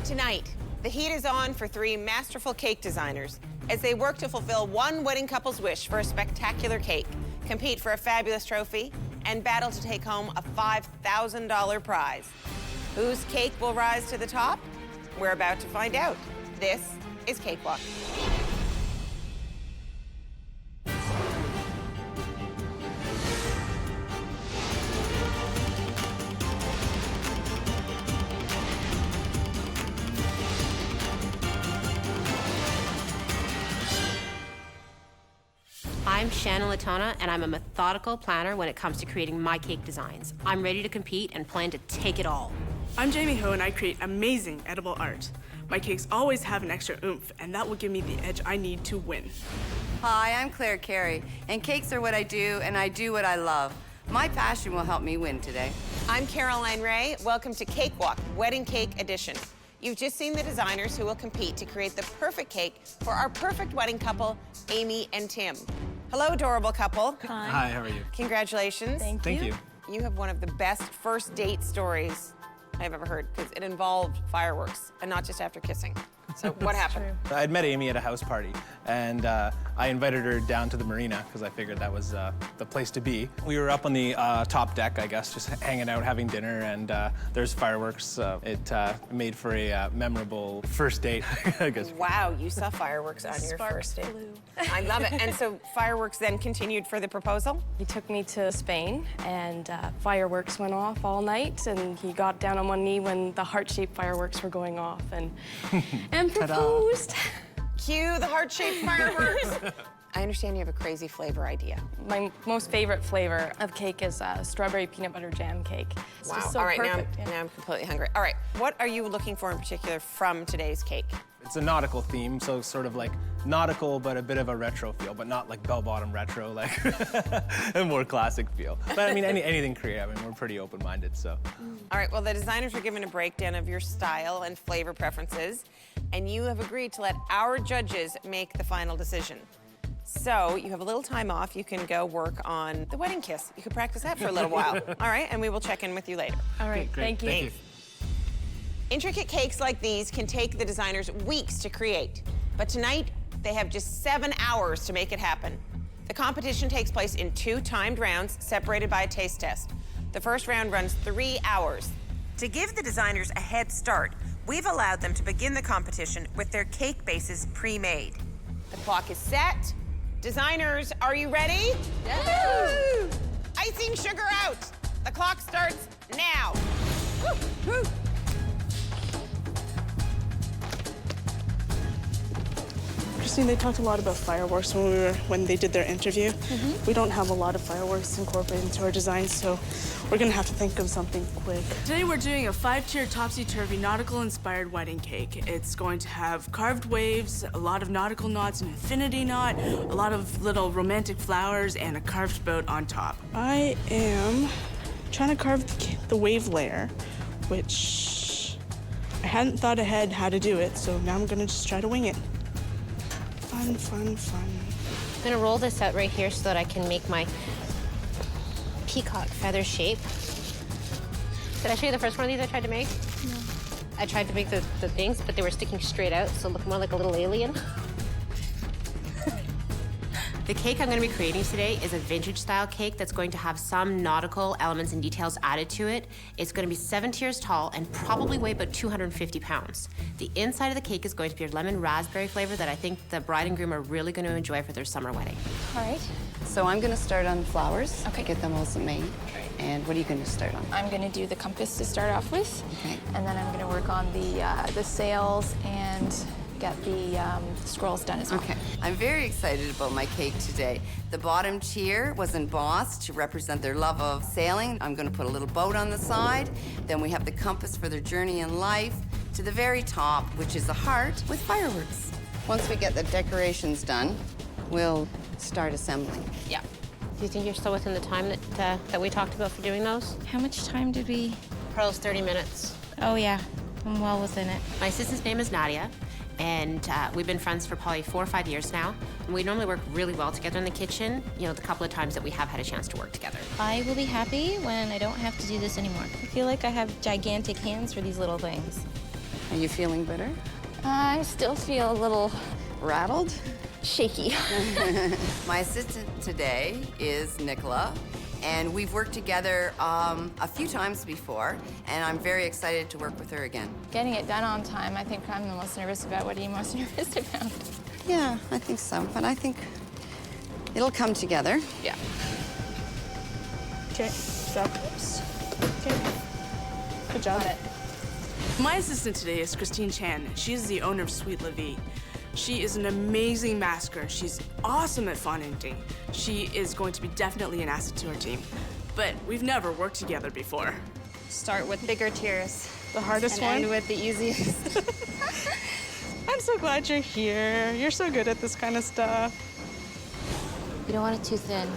Tonight, the heat is on for three masterful cake designers as they work to fulfill one wedding couple's wish for a spectacular cake, compete for a fabulous trophy, and battle to take home a $5,000 prize. Whose cake will rise to the top? We're about to find out. This is Cakewalk. I'm Shannon, and I'm a methodical planner when it comes to creating my cake designs. I'm ready to compete and plan to take it all. I'm Jamie Ho, and I create amazing edible art. My cakes always have an extra oomph, and that will give me the edge I need to win. Hi, I'm Claire Carey, and cakes are what I do, and I do what I love. My passion will help me win today. I'm Caroline Ray. Welcome to Cakewalk, Wedding Cake Edition. You've just seen the designers who will compete to create the perfect cake for our perfect wedding couple, Amy and Tim. Hello, adorable couple. Hi. Hi, how are you? Congratulations. Thank you. You have one of the best first date stories I've ever heard, because it involved fireworks, and not just after kissing. So what happened? I'd met Amy at a house party, and I invited her down to the marina, because I figured that was the place to be. We were up on the top deck, I guess, just hanging out, having dinner, and there's fireworks. It made for a memorable first date, I guess. Wow, you saw fireworks on your first date. I love it. And so fireworks then continued for the proposal? He took me to Spain, and fireworks went off all night, and he got down on one knee when the heart-shaped fireworks were going off, and proposed. Cue the heart-shaped fireworks. I understand you have a crazy flavor idea. My most favorite flavor of cake is strawberry peanut butter jam cake. It's just so all right, perfect. now I'm completely hungry. All right, what are you looking for in particular from today's cake? It's a nautical theme, so sort of like nautical, but a bit of a retro feel, but not like bell-bottom retro, like a more classic feel. But I mean, anything creative. I mean, we're pretty open-minded, so. All right, well, the designers were given a breakdown of your style and flavor preferences, and you have agreed to let our judges make the final decision. So you have a little time off. You can go work on the wedding kiss. You can practice that for a little while. All right, and we will check in with you later. All right, thank you. Thank you. Intricate cakes like these can take the designers weeks to create, but tonight they have just 7 hours to make it happen. The competition takes place in 2 timed rounds separated by a taste test. The first round runs 3 hours. To give the designers a head start, we've allowed them to begin the competition with their cake bases pre-made. The clock is set. Designers, are you ready? Yes. Woo! Icing sugar out. The clock starts now. Woo! Woo! Christine, they talked a lot about fireworks when they did their interview. We don't have a lot of fireworks incorporated into our designs, so we're gonna have to think of something quick. Today we're doing a 5-tier topsy-turvy nautical-inspired wedding cake. It's going to have carved waves, a lot of nautical knots, an infinity knot, a lot of little romantic flowers, and a carved boat on top. I am trying to carve the wave layer, which I hadn't thought ahead how to do it, so now I'm gonna just try to wing it. Fun, fun, fun. I'm gonna roll this out right here so that I can make my peacock feather shape. Did I show you the first one of these I tried to make? No. I tried to make the things, but they were sticking straight out, so it looked more like a little alien. The cake I'm gonna be creating today is a vintage style cake that's going to have some nautical elements and details added to it. It's gonna be 7 tiers tall and probably weigh about 250 pounds. The inside of the cake is going to be a lemon raspberry flavor that I think the bride and groom are really gonna enjoy for their summer wedding. All right. So I'm gonna start on flowers. Okay. Get them also made. And what are you gonna start on? I'm gonna do the compass to start off with. Okay. And then I'm gonna work on the sails and get the scrolls done as well. Okay. I'm very excited about my cake today. The bottom tier was embossed to represent their love of sailing. I'm gonna put a little boat on the side. Then we have the compass for their journey in life. To the very top, which is a heart with fireworks. Once we get the decorations done, we'll start assembling. Yeah. Do you think you're still within the time that we talked about for doing those? How much time did we? Pearl's 30 minutes. Oh yeah, I'm well within it. My assistant's name is Nadia, and we've been friends for probably 4 or 5 years now. And we normally work really well together in the kitchen, you know, the couple of times that we have had a chance to work together. I will be happy when I don't have to do this anymore. I feel like I have gigantic hands for these little things. Are you feeling better? I still feel a little Rattled? shaky. My assistant today is Nicola, and we've worked together a few times before, and I'm very excited to work with her again. Getting it done on time, I think I'm the most nervous about. What are you most nervous about? Yeah, I think so, but I think it'll come together. Yeah. Okay, so. Okay. Good job. My assistant today is Christine Chan. She's the owner of Sweet La Vie. She is an amazing masker. She's awesome at fondanting. She is going to be definitely an asset to our team. But we've never worked together before. Start with bigger tiers. The hardest and one? end with the easiest. I'm so glad you're here. You're so good at this kind of stuff. You don't want it too thin.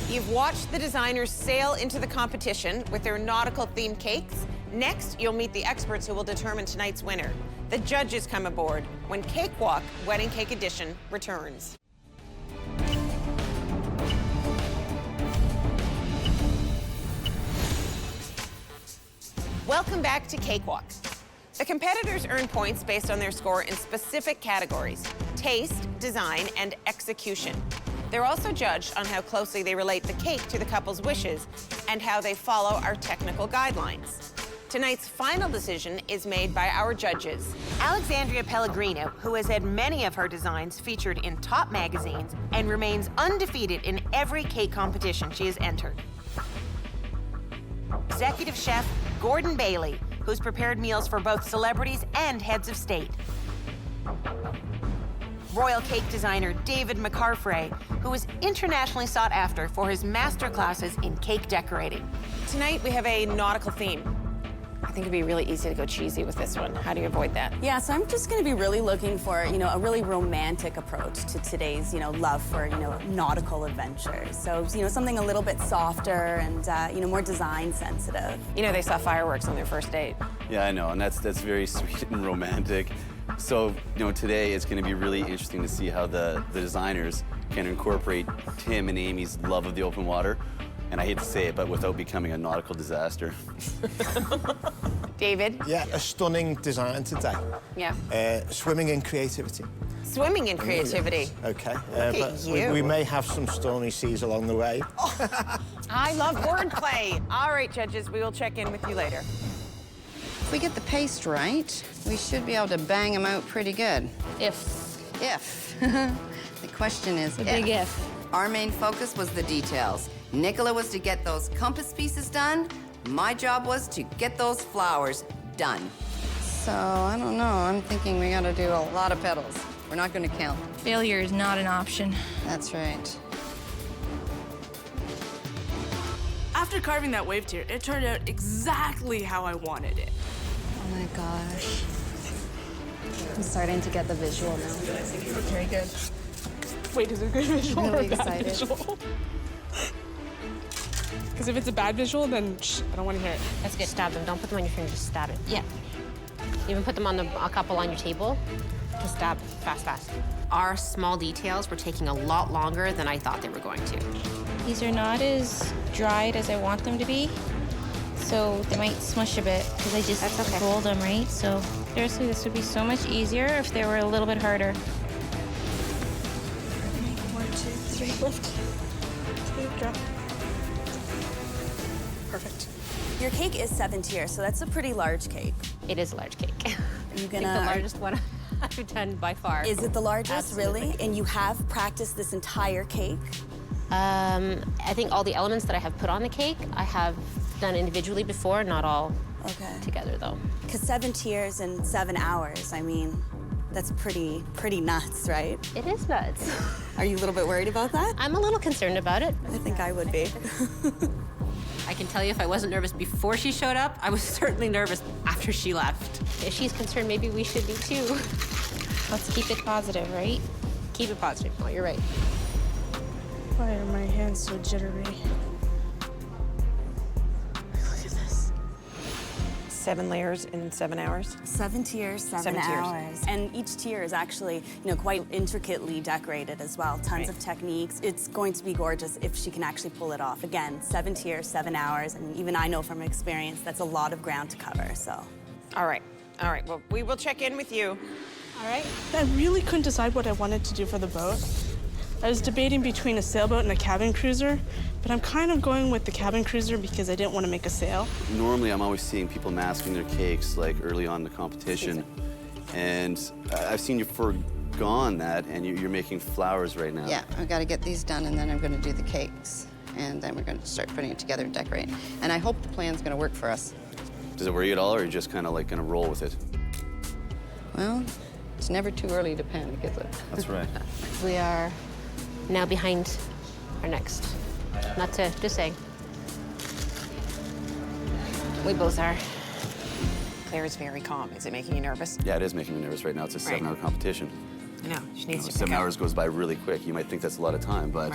You've watched the designers sail into the competition with their nautical-themed cakes. Next, you'll meet the experts who will determine tonight's winner. The judges come aboard when Cakewalk Wedding Cake Edition returns. Welcome back to Cakewalk. The competitors earn points based on their score in specific categories: taste, design, and execution. They're also judged on how closely they relate the cake to the couple's wishes and how they follow our technical guidelines. Tonight's final decision is made by our judges. Alexandria Pellegrino, who has had many of her designs featured in top magazines and remains undefeated in every cake competition she has entered. Executive chef Gordon Bailey, who's prepared meals for both celebrities and heads of state. Royal cake designer David McCarfray, who is internationally sought after for his master classes in cake decorating. Tonight we have a nautical theme. I think it'd be really easy to go cheesy with this one. How do you avoid that? Yeah, so I'm just going to be really looking for, a really romantic approach to today's, love for, nautical adventures. So, something a little bit softer and, more design sensitive. You know, they saw fireworks on their first date. Yeah, I know, and that's very sweet and romantic. So, today it's going to be really interesting to see how the designers can incorporate Tim and Amy's love of the open water, and I hate to say it, but without becoming a nautical disaster. David? Yeah, a stunning design today. Yeah. Swimming in creativity. Swimming in creativity. Okay, Look but at you. we may have some stormy seas along the way. I love wordplay. All right, judges, we will check in with you later. If we get the paste right, we should be able to bang them out pretty good. If. If. The question is The big if. Our main focus was the details. Nicola was to get those compass pieces done. My job was to get those flowers done. So, I don't know. I'm thinking we gotta do a lot of petals. We're not gonna count. Failure is not an option. That's right. After carving that wave tier, it turned out exactly how I wanted it. Oh my gosh. I'm starting to get the visual now. Very good. Wait, is it a good visual or a Really bad excited. visual? Because if it's a bad visual, then I don't want to hear it. That's good. Stab them. Don't put them on your fingers. Just stab it. Yeah. Even put them on a couple on your table. Just stab fast, fast. Our small details were taking a lot longer than I thought they were going to. These are not as dried as I want them to be, so they might smush a bit because I just rolled them, right? So seriously, this would be so much easier if they were a little bit harder. 1, 2, 3, lift. 2, drop. Perfect. Your cake is 7 tiers, so that's a pretty large cake. It is a large cake. Are you I think gonna? the largest one I've done by far. Is it the largest, Absolutely. really? And you have practiced this entire cake? I think all the elements that I have put on the cake, I have done individually before, not all together though. Because 7 tiers in 7 hours, I mean, that's pretty nuts, right? It is nuts. Are you a little bit worried about that? I'm a little concerned about it. I think I would be. I can tell you if I wasn't nervous before she showed up, I was certainly nervous after she left. If she's concerned, maybe we should be too. Let's keep it positive, right? Keep it positive. Oh, you're right. Why are my hands so jittery? Look at this. 7 layers in 7 hours? 7 tiers, 7 tiers. hours. And each tier is actually, quite intricately decorated as well. Tons of techniques. It's going to be gorgeous if she can actually pull it off. Again, 7 tiers, 7 hours, and even I know from experience that's a lot of ground to cover, so. All right. Well, we will check in with you. All right. I really couldn't decide what I wanted to do for the boat. I was debating between a sailboat and a cabin cruiser, but I'm kind of going with the cabin cruiser because I didn't want to make a sail. Normally, I'm always seeing people masking their cakes like early on in the competition, and I've seen you forgone that, and you're making flowers right now. Yeah, I've got to get these done, and then I'm going to do the cakes, and then we're going to start putting it together and decorate. And I hope the plan's going to work for us. Does it worry you at all, or are you just kind of like going to roll with it? Well, it's never too early to panic, is it? That's right. We are now behind our next. Not to, just saying. We both are. Claire is very calm. Is it making you nervous? Yeah, it is making me nervous right now. It's a 7-hour competition. I know. She needs to 7 hours goes by really quick. You might think that's a lot of time, but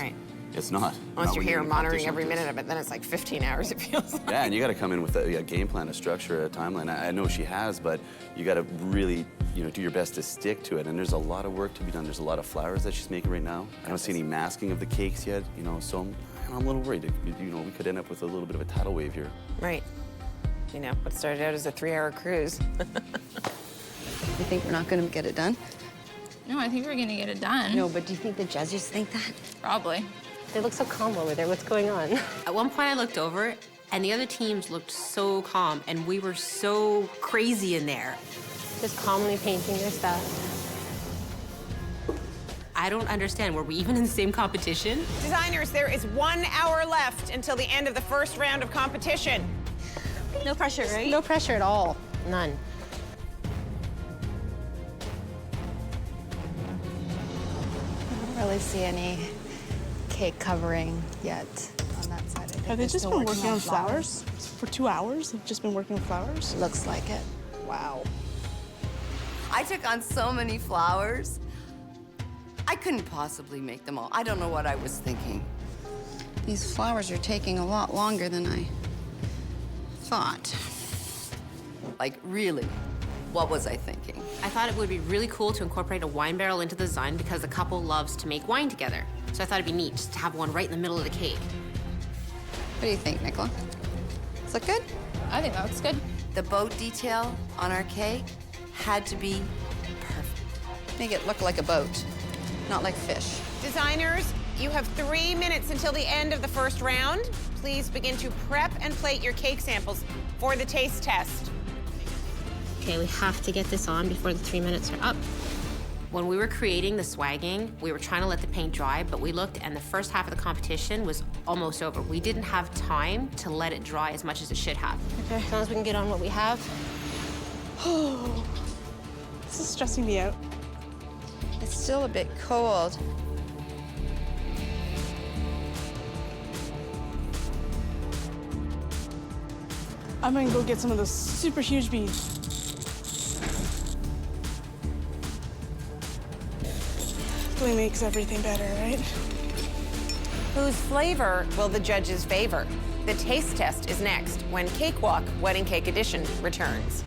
it's not. Unless Not you're when here in a monitoring competition every like this. minute of it, then it's like 15 hours, it feels like. Yeah, and you got to come in with a game plan, a structure, a timeline. I know she has, but you got to really, do your best to stick to it. And there's a lot of work to be done. There's a lot of flowers that she's making right now. I don't see any masking of the cakes yet, so I'm a little worried. We could end up with a little bit of a tidal wave here. Right. What started out as a 3-hour cruise. You think we're not going to get it done? No, I think we're gonna get it done. No, but do you think the judges think that? Probably. They look so calm over there. What's going on? At one point, I looked over, and the other teams looked so calm, and we were so crazy in there. Just calmly painting their stuff. I don't understand. Were we even in the same competition? Designers, there is 1 hour left until the end of the first round of competition. No pressure, right? No pressure at all. None. I don't really see any cake covering yet on that side. Have they just been working on flowers for 2 hours? They've just been working on flowers? Looks like it. Wow. I took on so many flowers. I couldn't possibly make them all. I don't know what I was thinking. These flowers are taking a lot longer than I thought. Like, really, what was I thinking? I thought it would be really cool to incorporate a wine barrel into the design because the couple loves to make wine together. So I thought it'd be neat just to have one right in the middle of the cake. What do you think, Nicola? Does it look good? I think that looks good. The boat detail on our cake had to be perfect. Make it look like a boat, not like fish. Designers, you have 3 minutes until the end of the first round. Please begin to prep and plate your cake samples for the taste test. Okay, we have to get this on before the 3 minutes are up. When we were creating the swagging, we were trying to let the paint dry, but we looked and the first half of the competition was almost over. We didn't have time to let it dry as much as it should have. Okay. As long as we can get on what we have. This is stressing me out. It's still a bit cold. I'm gonna go get some of those super huge beads. Really makes everything better, right? Whose flavor will the judges favor? The taste test is next when Cakewalk Wedding Cake Edition returns.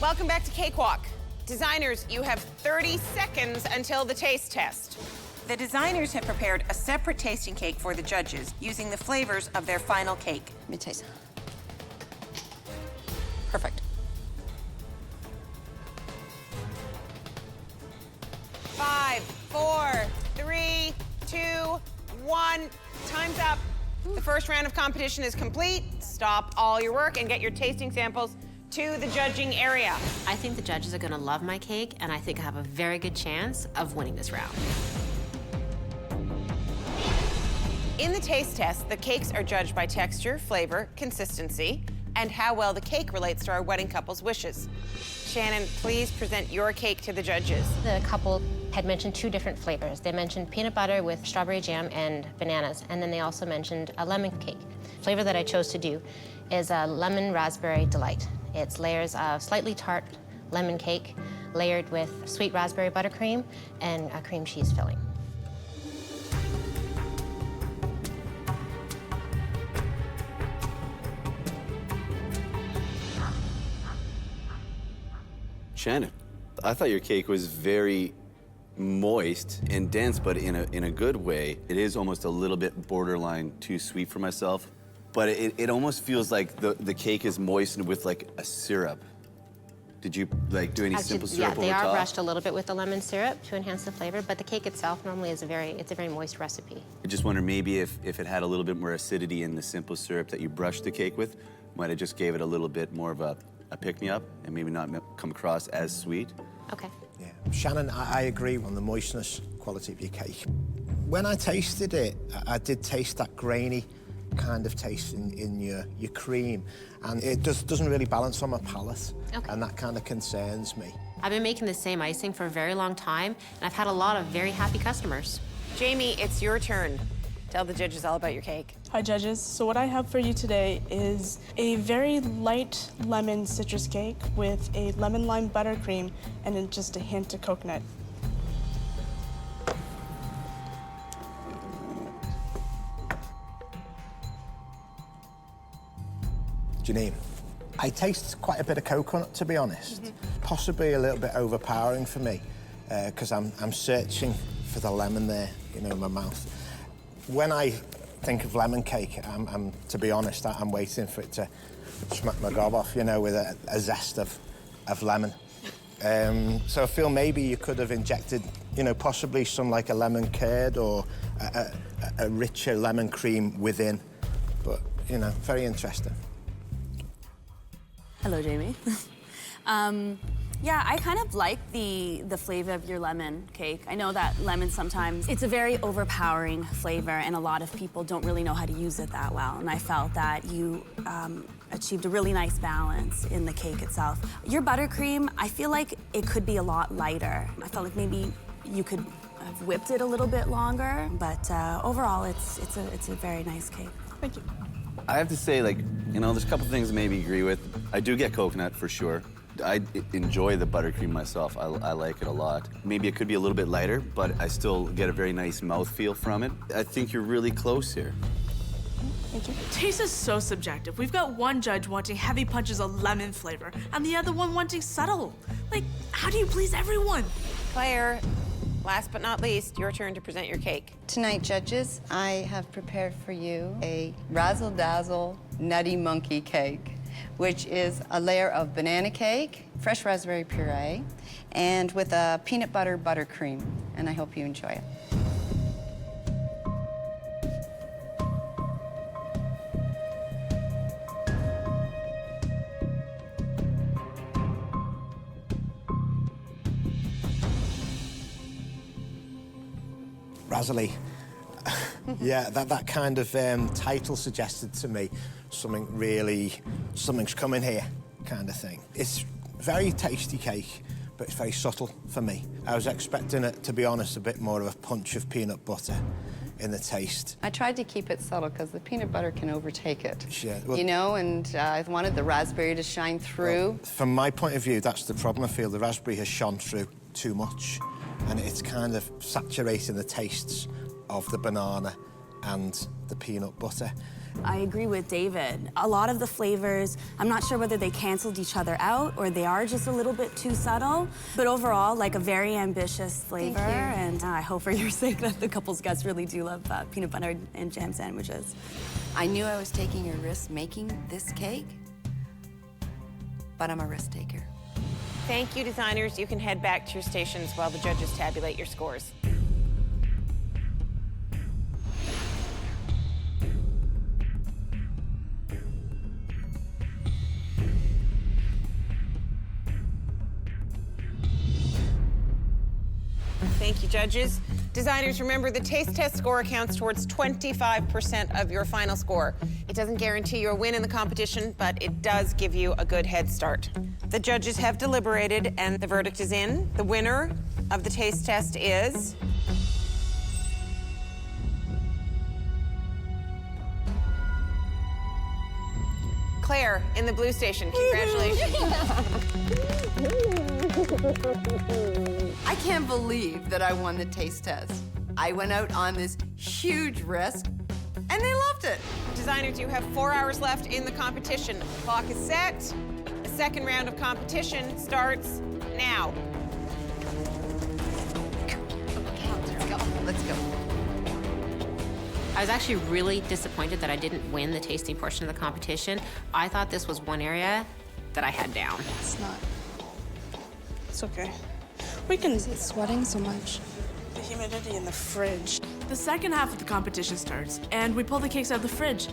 Welcome back to Cakewalk. Designers, you have 30 seconds until the taste test. The designers have prepared a separate tasting cake for the judges using the flavors of their final cake. Let me taste. Perfect. 5, 4, 3, 2, 1. Time's up. The first round of competition is complete. Stop all your work and get your tasting samples to the judging area. I think the judges are gonna love my cake, and I think I have a very good chance of winning this round. In the taste test, the cakes are judged by texture, flavor, consistency, and how well the cake relates to our wedding couple's wishes. Shannon, please present your cake to the judges. The couple had mentioned 2 different flavors. They mentioned peanut butter with strawberry jam and bananas, and then they also mentioned a lemon cake. The flavor that I chose to do is a lemon raspberry delight. It's layers of slightly tart lemon cake layered with sweet raspberry buttercream and a cream cheese filling. Shannon, I thought your cake was very moist and dense, but in a good way. It is almost a little bit borderline too sweet for myself, but it almost feels like the cake is moistened with like a syrup. Did you like do any simple syrup over top? Yeah, they are brushed a little bit with the lemon syrup to enhance the flavor, but the cake itself normally is a very moist recipe. I just wonder maybe if it had a little bit more acidity in the simple syrup that you brushed the cake with, might have just gave it a little bit more of a pick-me-up and maybe not come across as sweet. Okay. Yeah. Shannon, I agree on the moistness quality of your cake. When I tasted it, I did taste that grainy kind of taste in your cream, and it doesn't really balance on my palate, and that kind of concerns me. I've been making the same icing for a very long time, and I've had a lot of very happy customers. Jamie, it's your turn. Tell the judges all about your cake. Hi, judges. So what I have for you today is a very light lemon citrus cake with a lemon lime buttercream and then just a hint of coconut. Janine, I taste quite a bit of coconut, to be honest. Possibly a little bit overpowering for me, because I'm searching for the lemon there, you know, in my mouth. When I think of lemon cake, to be honest, I'm waiting for it to smack my gob off, you know, with a zest of lemon. So I feel maybe you could have injected, you know, possibly some like a lemon curd or a richer lemon cream within. But, you know, very interesting. Hello, Jamie. Yeah, I kind of like the flavor of your lemon cake. I know that lemon sometimes, it's a very overpowering flavor, and a lot of people don't really know how to use it that well. And I felt that you achieved a really nice balance in the cake itself. Your buttercream, I feel like it could be a lot lighter. I felt like maybe you could have whipped it a little bit longer, but overall, it's a very nice cake. Thank you. I have to say, like, you know, there's a couple things I maybe agree with. I do get coconut for sure. I enjoy the buttercream myself. I like it a lot. Maybe it could be a little bit lighter, but I still get a very nice mouthfeel from it. I think you're really close here. Thank you. Taste is so subjective. We've got one judge wanting heavy punches of lemon flavor and the other one wanting subtle. Like, how do you please everyone? Claire, last but not least, your turn to present your cake. Tonight, judges, I have prepared for you a razzle-dazzle nutty monkey cake, which is a layer of banana cake, fresh raspberry puree, and with a peanut butter buttercream. And I hope you enjoy it. Razzly. Yeah, that kind of title suggested to me something's coming here kind of thing. It's very tasty cake, but it's very subtle for me. I was expecting it, to be honest, a bit more of a punch of peanut butter in the taste. I tried to keep it subtle because the peanut butter can overtake it. Yeah, well, you know, and I wanted the raspberry to shine through. Well, from my point of view, that's the problem. I feel the raspberry has shone through too much, and it's kind of saturating the tastes of the banana and the peanut butter. I agree with David. A lot of the flavors, I'm not sure whether they canceled each other out or they are just a little bit too subtle. But overall, like a very ambitious flavor. And I hope for your sake that the couple's guests really do love peanut butter and jam sandwiches. I knew I was taking a risk making this cake, but I'm a risk taker. Thank you, designers. You can head back to your stations while the judges tabulate your scores. Thank you, judges. Designers, remember the taste test score counts towards 25% of your final score. It doesn't guarantee your win in the competition, but it does give you a good head start. The judges have deliberated and the verdict is in. The winner of the taste test is... Claire in the blue station. Congratulations. I can't believe that I won the taste test. I went out on this huge risk, and they loved it. Designers, you have 4 hours left in the competition. The clock is set. The second round of competition starts right now. Let's go. I was actually really disappointed that I didn't win the tasting portion of the competition. I thought this was one area that I had down. It's not. It's okay. We can. It's sweating so much. The humidity in the fridge. The second half of the competition starts, and we pull the cakes out of the fridge,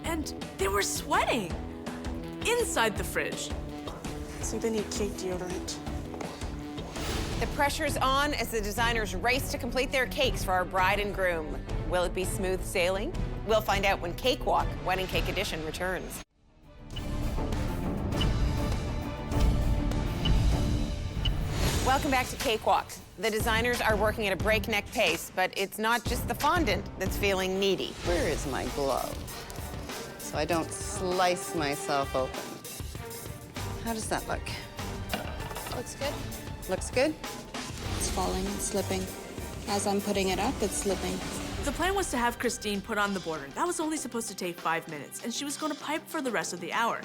and they were sweating inside the fridge. So they need cake deodorant. The pressure's on as the designers race to complete their cakes for our bride and groom. Will it be smooth sailing? We'll find out when Cakewalk Wedding Cake Edition returns. Welcome back to Cakewalk. The designers are working at a breakneck pace, but it's not just the fondant that's feeling needy. Where is my glove? So I don't slice myself open. How does that look? Looks good. Looks good? It's falling, it's slipping. As I'm putting it up, it's slipping. The plan was to have Christine put on the border. That was only supposed to take 5 minutes, and she was going to pipe for the rest of the hour.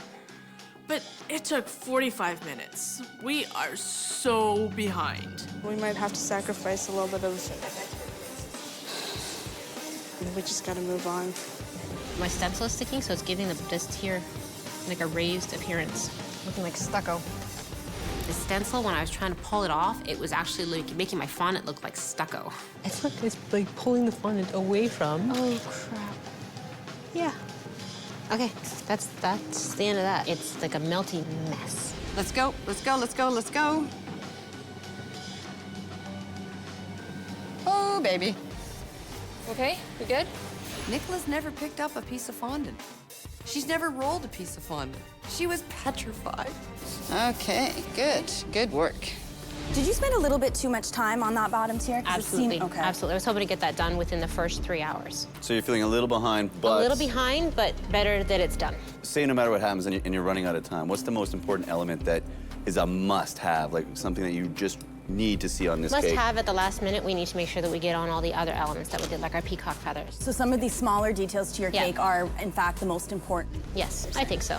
But it took 45 minutes. We are so behind. We might have to sacrifice a little bit of. We just gotta move on. My stencil is sticking, so it's giving this tier like a raised appearance, looking like stucco. The stencil, when I was trying to pull it off, it was actually like making my fondant look like stucco. It's like pulling the fondant away from. Oh, crap. Yeah. Okay, that's the end of that. It's like a melty mess. Let's go, let's go, let's go, let's go. Oh, baby. Okay, we good? Nicola's never picked up a piece of fondant. She's never rolled a piece of fondant. She was petrified. Okay, good. Good work. Did you spend a little bit too much time on that bottom tier? 'Cause it Absolutely, seemed- okay. absolutely. I was hoping to get that done within the first 3 hours. So you're feeling a little behind, but... A little behind, but better that it's done. Say no matter what happens and you're running out of time, what's the most important element that is a must-have, like something that you just need to see on this Must cake? have at the last minute, we need to make sure that we get on all the other elements that we did, like our peacock feathers. So some of these smaller details to your Yeah. cake are, in fact, the most important. Yes, I think so.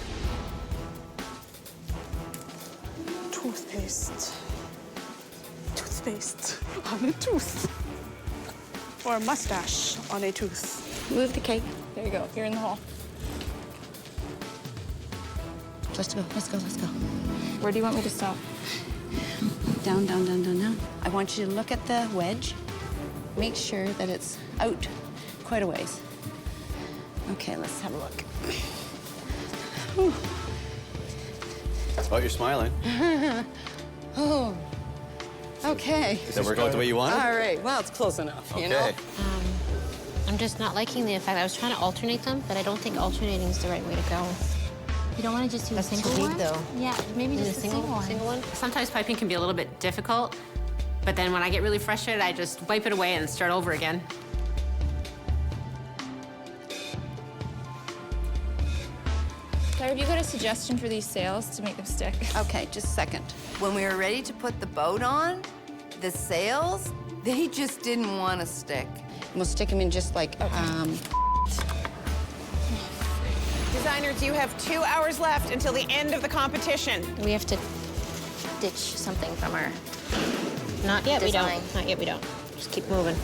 Toothpaste. Toothpaste on a tooth. Or a mustache on a tooth. Move the cake. There you go. You're in the hall. Let's go, let's go, let's go. Where do you want me to stop? Down, down, down, down, down. I want you to look at the wedge. Make sure that it's out quite a ways. Okay, let's have a look. Whew. Oh, you're smiling. Oh, okay. Did that work out the way you wanted? All right, well, it's close enough, you know? Okay. I'm just not liking the effect. I was trying to alternate them, but I don't think alternating is the right way to go. You don't want to just do a single one? though. Yeah, maybe just a single one. Single one. Sometimes piping can be a little bit difficult, but then when I get really frustrated, I just wipe it away and start over again. Claire, have you got a suggestion for these sails to make them stick? Okay, just a second. When we were ready to put the boat on, the sails, they just didn't want to stick. We'll stick them in just like, Designers, you have 2 hours left until the end of the competition. We have to ditch something from our... Not yet, Design. we don't. Not yet, we don't. Just keep moving.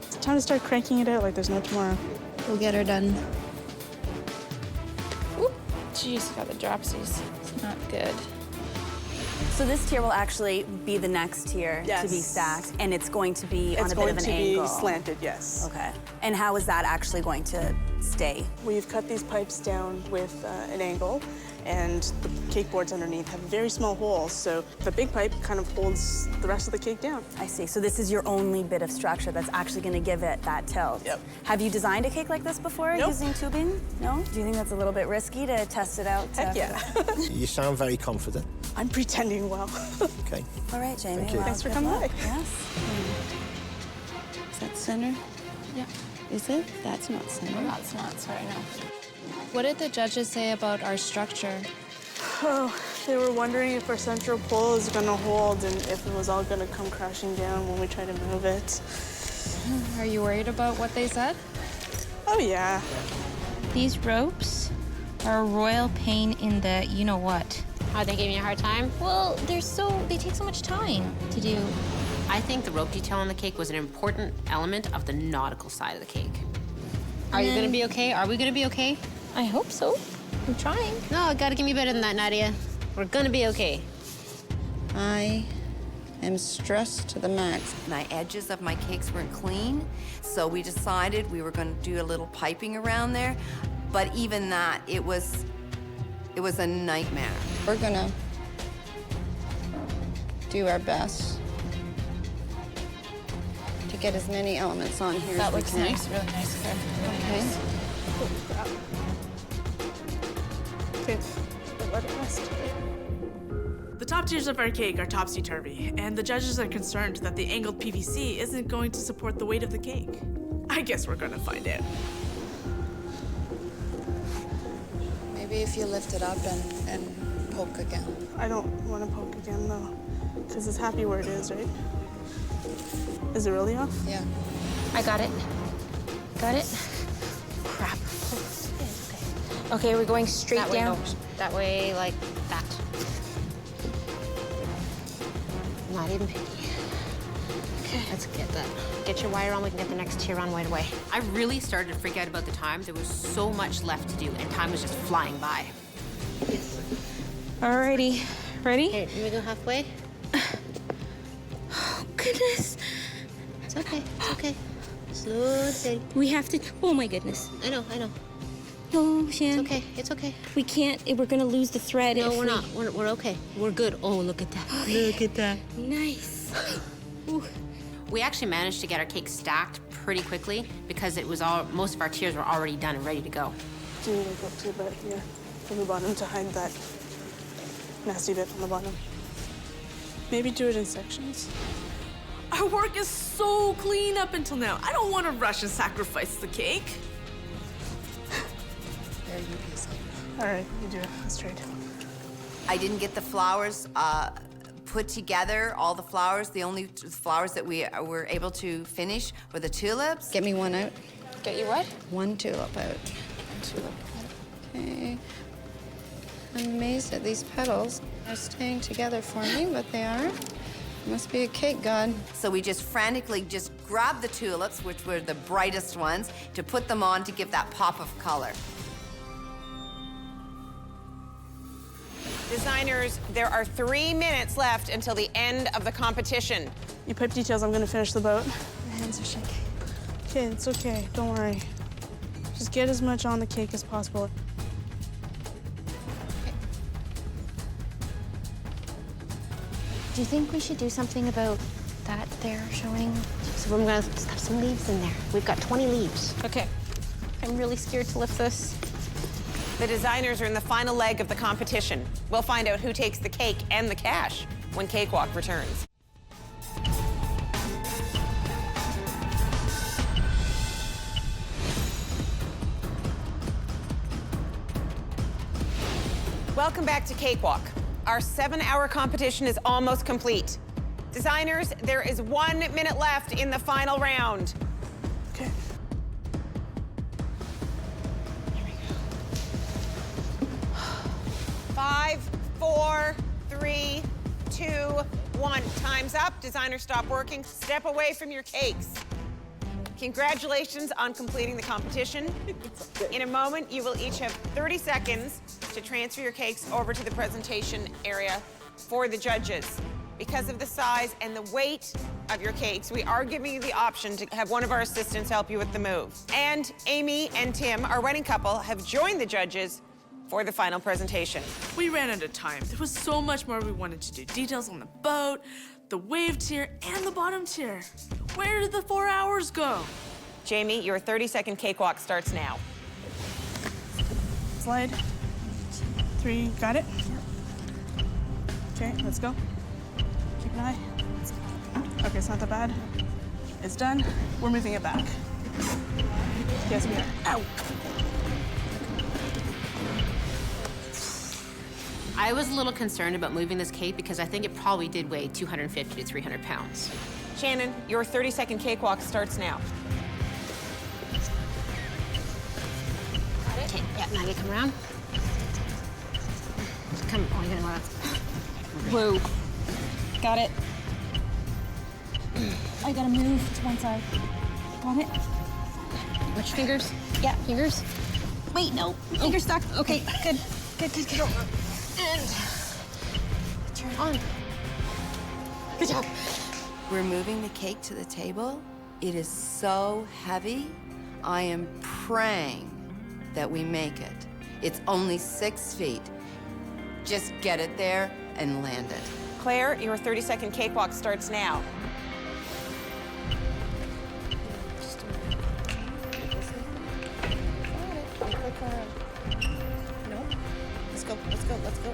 It's time to start cranking it out like there's no tomorrow. We'll get her done. Oop. Jeez, got the dropsies. It's not good. So this tier will actually be the next tier to be Yes. stacked, and it's going to be on It's a bit going of an to angle. be slanted, yes. Okay. And how is that actually going to stay? We've cut these pipes down with an angle, and the cake boards underneath have very small holes, so the big pipe kind of holds the rest of the cake down. I see. So this is your only bit of structure that's actually going to give it that tilt. Yep. Have you designed a cake like this before Nope. using tubing? No? Do you think that's a little bit risky to test it out? Heck yeah. You sound very confident. I'm pretending well. Okay. All right, Jamie. Thank you. Well, Thanks for good coming luck. by. Yes. is that center? Yeah. Is it? That's not center. That's not, sorry, no. What did the judges say about our structure? Oh, they were wondering if our central pole is going to hold and if it was all going to come crashing down when we try to move it. Are you worried about what they said? Oh, yeah. These ropes are a royal pain in the you-know-what. Are they giving you a hard time? Well, they take so much time to do. I think the rope detail on the cake was an important element of the nautical side of the cake. Are you gonna be okay? Are we gonna be okay? I hope so. I'm trying. No, gotta give me better than that, Nadia. We're gonna be okay. I am stressed to the max. My edges of my cakes weren't clean, so we decided we were going to do a little piping around there. But even that, it was a nightmare. We're gonna do our best to get as many elements on here That as we looks can. nice, really nice. Okay. Okay, let it rest. The top tiers of our cake are topsy-turvy, and the judges are concerned that the angled PVC isn't going to support the weight of the cake. I guess we're gonna find out. Maybe if you lift it up and poke again. I don't want to poke again though, because it's happy where it is, right? Is it really off? Yeah. I got it. Got it. Crap. Okay, we're going straight That way, down. no. That way, like that. Not even picky. Okay, let's get that. Get your wire on, we can get the next tier on right away. I really started to freak out about the time. There was so much left to do, and time was just flying by. Alrighty. Ready? Okay, can we go halfway? Oh, goodness. It's okay, it's okay. Slow and steady. We have to. Oh, my goodness. I know. Oh, Shan. It's okay. We can't. We're going to lose the thread. No, if we're not. We're okay. We're good. Oh, look at that. Look at that. Nice. Ooh. We actually managed to get our cake stacked pretty quickly because it was all, most of our tiers were already done and ready to go. Do you need to go to the bit here from the bottom to hide that nasty bit on the bottom? Maybe do it in sections. Our work is so clean up until now. I don't want to rush and sacrifice the cake. There you piece it. All right, you do it. Let's trade. I didn't get the flowers put together, all the flowers. The only flowers that we were able to finish were the tulips. Get me one out. Get you what? One tulip out. Tulip. Okay. I'm amazed at these petals. They're staying together for me, but they aren't. Must be a cake god. So we just frantically just grabbed the tulips, which were the brightest ones, to put them on to give that pop of color. Designers, there are 3 minutes left until the end of the competition. You pipe details, I'm gonna finish the boat. My hands are shaking. Okay, it's okay, don't worry. Just get as much on the cake as possible. Do you think we should do something about that there showing? So we're gonna stuff some leaves in there. We've got 20 leaves. Okay. I'm really scared to lift this. The designers are in the final leg of the competition. We'll find out who takes the cake and the cash when Cakewalk returns. Welcome back to Cakewalk. Our 7-hour competition is almost complete. Designers, there is 1 minute left in the final round. Okay. 5, 4, 3, 2, 1. Time's up. Designers, stop working. Step away from your cakes. Congratulations on completing the competition. In a moment, you will each have 30 seconds to transfer your cakes over to the presentation area for the judges. Because of the size and the weight of your cakes, we are giving you the option to have one of our assistants help you with the move. And Amy and Tim, our wedding couple, have joined the judges for the final presentation. We ran out of time. There was so much more we wanted to do. Details on the boat, the wave tier, and the bottom tier. Where did the 4 hours go? Jamie, your 30-second cakewalk starts now. Slide. 3, got it? Okay, let's go. Keep an eye. Okay, it's not that bad. It's done. We're moving it back. Yes, we are. Ow! I was a little concerned about moving this cake because I think it probably did weigh 250 to 300 pounds. Shannon, your 30-second cakewalk starts now. Okay, yeah, now you come around. come. Oh, you're gonna Whoa. Got it. I gotta move to one side. Got it. Watch your fingers. Yeah. Fingers. Wait, no. Finger's stuck. Okay, good. Good, good, good. And turn on. Good job. We're moving the cake to the table. It is so heavy. I am praying that we make it. It's only 6 feet. Just get it there and land it. Claire, your 30-second cakewalk starts now. No. Let's go, let's go, let's go.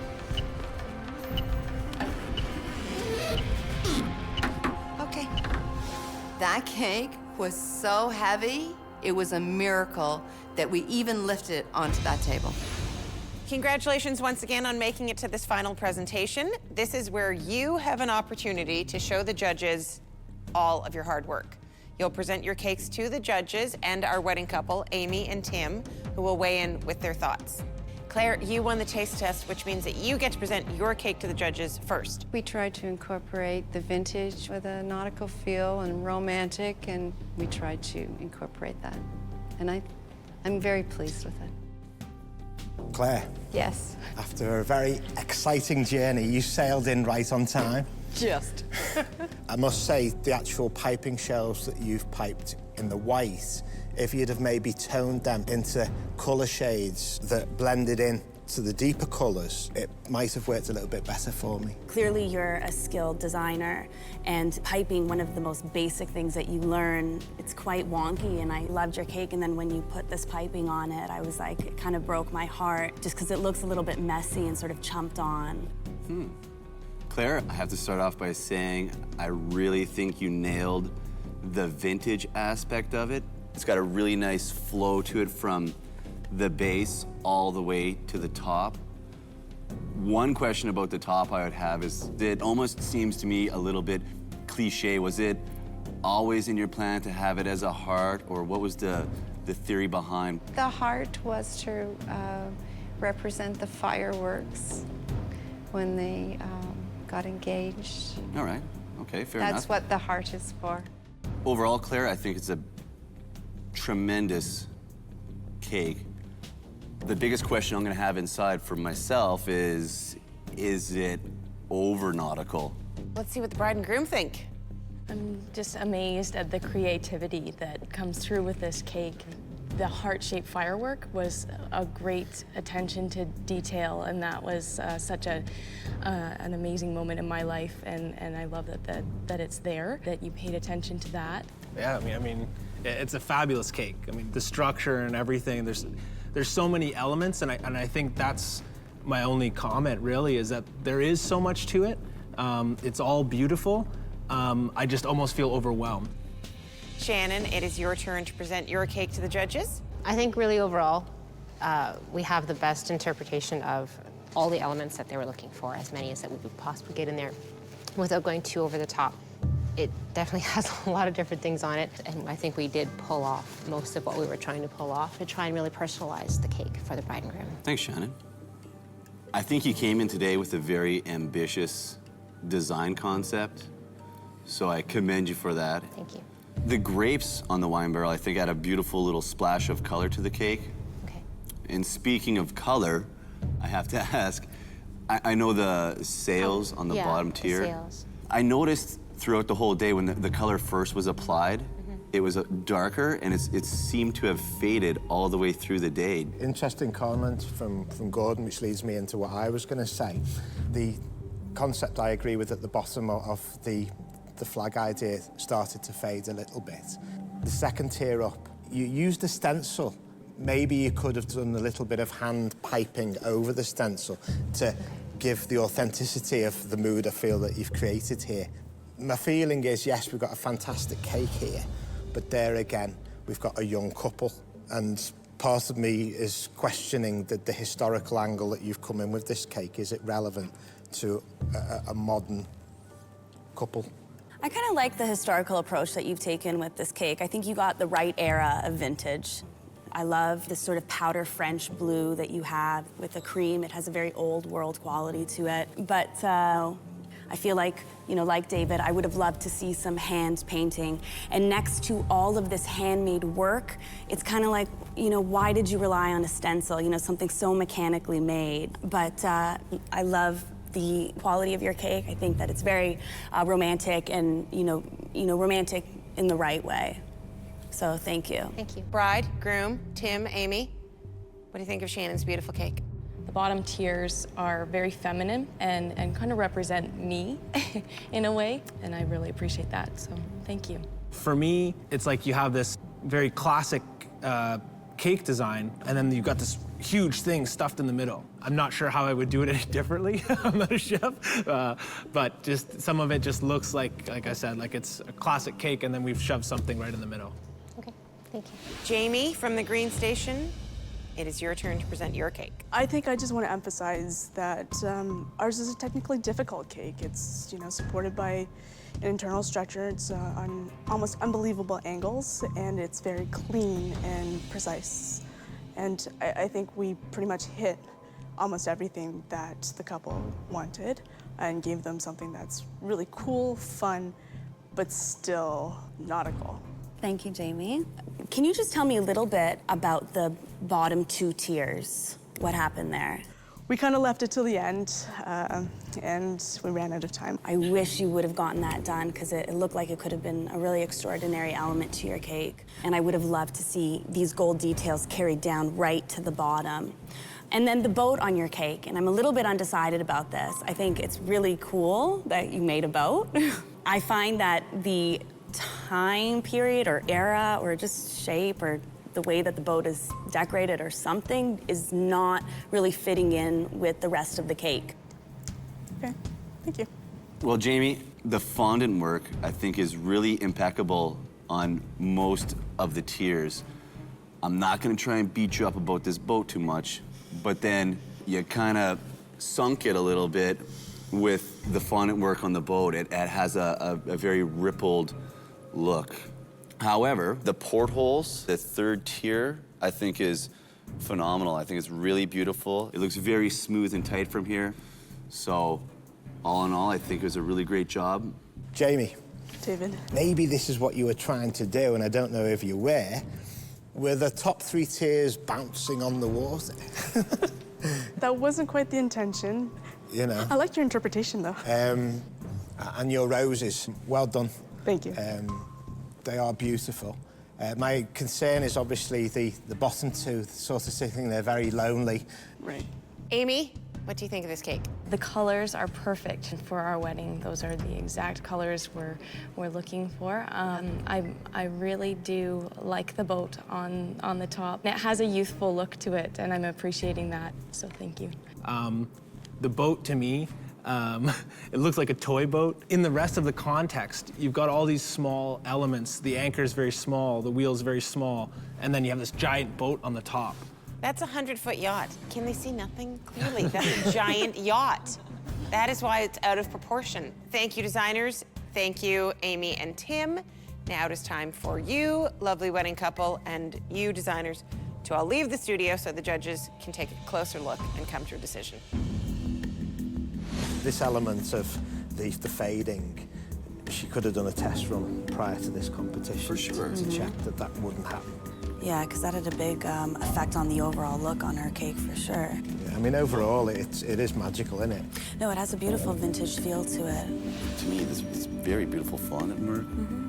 Okay. That cake was so heavy, it was a miracle that we even lifted it onto that table. Congratulations once again on making it to this final presentation. This is where you have an opportunity to show the judges all of your hard work. You'll present your cakes to the judges and our wedding couple, Amy and Tim, who will weigh in with their thoughts. Claire, you won the taste test, which means that you get to present your cake to the judges first. We tried to incorporate the vintage with a nautical feel and romantic, and we tried to incorporate that. And I'm very pleased with it. Claire, Yes. after a very exciting journey, you sailed in right on time. Just. I must say, the actual piping shelves that you've piped in the white, if you'd have maybe toned them into colour shades that blended in to the deeper colours, it might have worked a little bit better for me. Clearly, you're a skilled designer, and piping, one of the most basic things that you learn, it's quite wonky, and I loved your cake, and then when you put this piping on it, I was like, it kind of broke my heart, just because it looks a little bit messy and sort of chumped on. Claire, I have to start off by saying I really think you nailed the vintage aspect of it. It's got a really nice flow to it from the base all the way to the top. One question about the top I would have is, it almost seems to me a little bit cliche. Was it always in your plan to have it as a heart, or what was the theory behind? The heart was to represent the fireworks when they got engaged. All right, okay, fair enough. That's what the heart is for. Overall, Claire, I think it's a tremendous cake. The biggest question I'm gonna have inside for myself is it over nautical? Let's see what the bride and groom think. I'm just amazed at the creativity that comes through with this cake. The heart-shaped firework was a great attention to detail, and that was such an amazing moment in my life, and I love that it's there, that you paid attention to that. Yeah, I mean, it's a fabulous cake. I mean, the structure and everything, there's so many elements, and I think that's my only comment, really, is that there is so much to it. It's all beautiful. I just almost feel overwhelmed. Shannon, it is your turn to present your cake to the judges. I think really overall, we have the best interpretation of all the elements that they were looking for, as many as that we could possibly get in there without going too over the top. It definitely has a lot of different things on it, and I think we did pull off most of what we were trying to pull off to try and really personalize the cake for the bride and groom. Thanks, Shannon. I think you came in today with a very ambitious design concept, so I commend you for that. Thank you. The grapes on the wine barrel, I think, add a beautiful little splash of color to the cake. Okay. And speaking of color, I have to ask, I know the sails on the bottom tier. The sails. I noticed throughout the whole day when the color first was applied, it was darker, and it seemed to have faded all the way through the day. Interesting comment from Gordon, which leads me into what I was going to say. The concept I agree with at the bottom of the flag idea started to fade a little bit. The second tier up, you used a stencil. Maybe you could have done a little bit of hand piping over the stencil to give the authenticity of the mood I feel that you've created here. My feeling is, yes, we've got a fantastic cake here, but there again, we've got a young couple, and part of me is questioning the historical angle that you've come in with this cake. Is it relevant to a modern couple? I kind of like the historical approach that you've taken with this cake. I think you got the right era of vintage. I love this sort of powder French blue that you have with the cream. It has a very old world quality to it. But I feel like, you know, like David, I would have loved to see some hand painting. And next to all of this handmade work, it's kind of like, you know, why did you rely on a stencil? You know, something so mechanically made. But I love the quality of your cake. I think that it's very romantic and, you know, romantic in the right way. So thank you. Thank you. Bride, groom, Tim, Amy, what do you think of Shannon's beautiful cake? The bottom tiers are very feminine and kind of represent me in a way, and I really appreciate that, so thank you. For me, it's like you have this very classic cake design, and then you've got this huge thing stuffed in the middle. I'm not sure how I would do it any differently. I'm not a chef, but just some of it just looks like I said, like it's a classic cake, and then we've shoved something right in the middle. Okay, thank you. Jamie from the Green Station, it is your turn to present your cake. I think I just want to emphasize that ours is a technically difficult cake. It's, you know, supported by an internal structure. It's on almost unbelievable angles, and it's very clean and precise. And I think we pretty much hit almost everything that the couple wanted and gave them something that's really cool, fun, but still nautical. Thank you, Jamie. Can you just tell me a little bit about the bottom two tiers? What happened there? We kind of left it till the end, and we ran out of time. I wish you would have gotten that done, because it looked like it could have been a really extraordinary element to your cake. And I would have loved to see these gold details carried down right to the bottom. And then the boat on your cake, and I'm a little bit undecided about this. I think it's really cool that you made a boat. I find that the time period or era or just shape or the way that the boat is decorated or something is not really fitting in with the rest of the cake. Okay, thank you. Well, Jamie, the fondant work, I think, is really impeccable on most of the tiers. I'm not gonna try and beat you up about this boat too much, but then you kind of sunk it a little bit with the fondant work on the boat. It has a very rippled look. However, the portholes, the third tier, I think is phenomenal. I think it's really beautiful. It looks very smooth and tight from here. So, all in all, I think it was a really great job. Jamie. David. Maybe this is what you were trying to do, and I don't know if you were. Were the top three tiers bouncing on the water? That wasn't quite the intention. You know. I liked your interpretation, though. And your roses, well done. Thank you. They are beautiful. My concern is obviously the bottom two, sort of sitting there very lonely. Right. Amy, what do you think of this cake? The colors are perfect for our wedding. Those are the exact colors we're looking for. I really do like the boat on the top. It has a youthful look to it, and I'm appreciating that, so thank you. The boat, to me, it looks like a toy boat. In the rest of the context, you've got all these small elements. The anchor is very small, the wheel's very small, and then you have this giant boat on the top. That's a 100-foot yacht. Can they see nothing? Clearly, that's a giant yacht. That is why it's out of proportion. Thank you, designers. Thank you, Amy and Tim. Now it is time for you, lovely wedding couple, and you, designers, to all leave the studio so the judges can take a closer look and come to a decision. This element of the fading, she could have done a test run prior to this competition. For sure. To check that wouldn't happen. Yeah, because that had a big effect on the overall look on her cake, for sure. Yeah, I mean, overall, it is magical, isn't it? No, it has a beautiful vintage feel to it. To me, this very beautiful fondant work.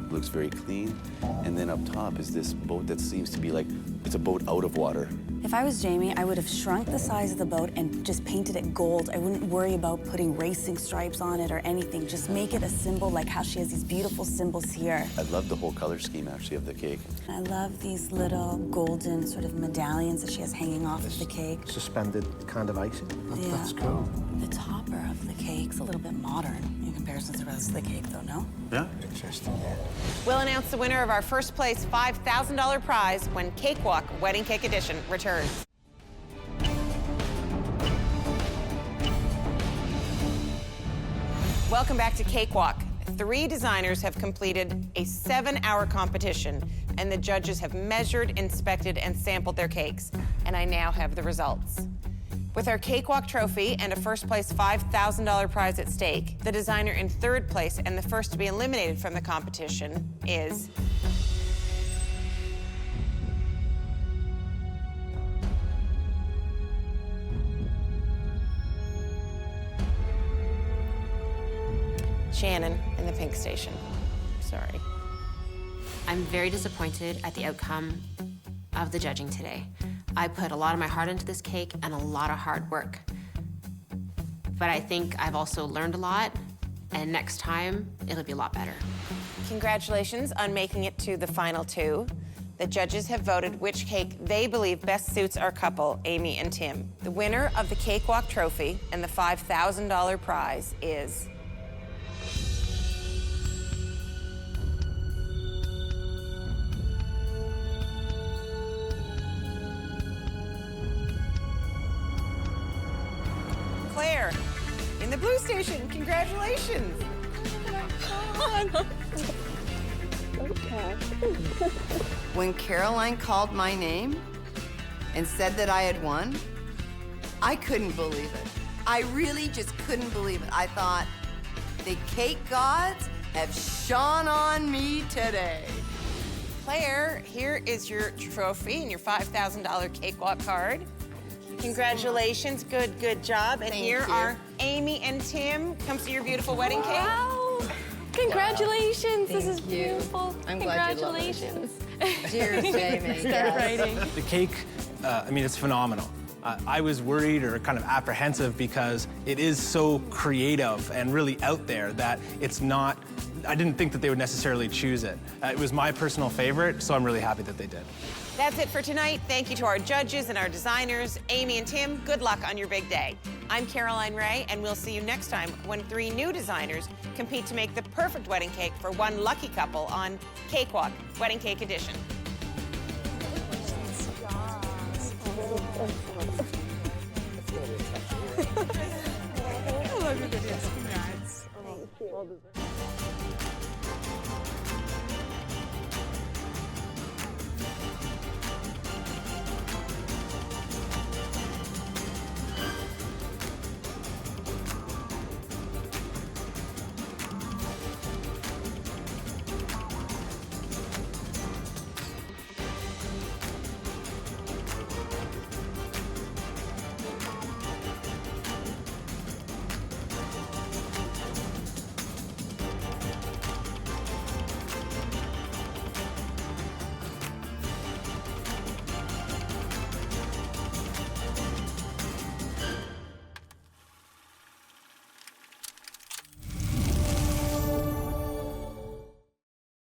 It looks very clean. And then up top is this boat that seems to be like, it's a boat out of water. If I was Jamie, I would have shrunk the size of the boat and just painted it gold. I wouldn't worry about putting racing stripes on it or anything. Just make it a symbol, like how she has these beautiful symbols here. I love the whole color scheme, actually, of the cake. I love these little golden sort of medallions that she has hanging off of the cake. Suspended kind of icing. That's cool. The topper of the cake's a little bit modern in comparison to the rest of the cake, though, no? Yeah. Interesting, yeah. We'll announce the winner of our first place $5,000 prize when Cakewalk Wedding Cake Edition returns. Welcome back to Cakewalk. 3 designers have completed a 7-hour competition, and the judges have measured, inspected, and sampled their cakes. And I now have the results. With our Cakewalk trophy and a first place $5,000 prize at stake, the designer in 3rd place and the first to be eliminated from the competition is Shannon in the pink station. Sorry. I'm very disappointed at the outcome of the judging today. I put a lot of my heart into this cake and a lot of hard work. But I think I've also learned a lot, and next time, it'll be a lot better. Congratulations on making it to the final 2. The judges have voted which cake they believe best suits our couple, Amy and Tim. The winner of the Cakewalk trophy and the $5,000 prize is Claire in the blue station. Congratulations. When Caroline called my name and said that I had won, I couldn't believe it. I really just couldn't believe it. I thought, the cake gods have shone on me today. Claire, here is your trophy and your $5,000 Cakewalk card. Congratulations, good job. And Thank here you. are Amy and Tim. Come see your beautiful wedding cake. Wow! Congratulations! This is Thank you. beautiful. I'm glad you love it. Congratulations. Cheers, Jamie. Start writing. The cake, I mean, it's phenomenal. I was worried or kind of apprehensive because it is so creative and really out there that it's not, I didn't think that they would necessarily choose it. It was my personal favorite, so I'm really happy that they did. That's it for tonight. Thank you to our judges and our designers. Amy and Tim, good luck on your big day. I'm Caroline Ray, and we'll see you next time when 3 new designers compete to make the perfect wedding cake for one lucky couple on Cakewalk Wedding Cake Edition.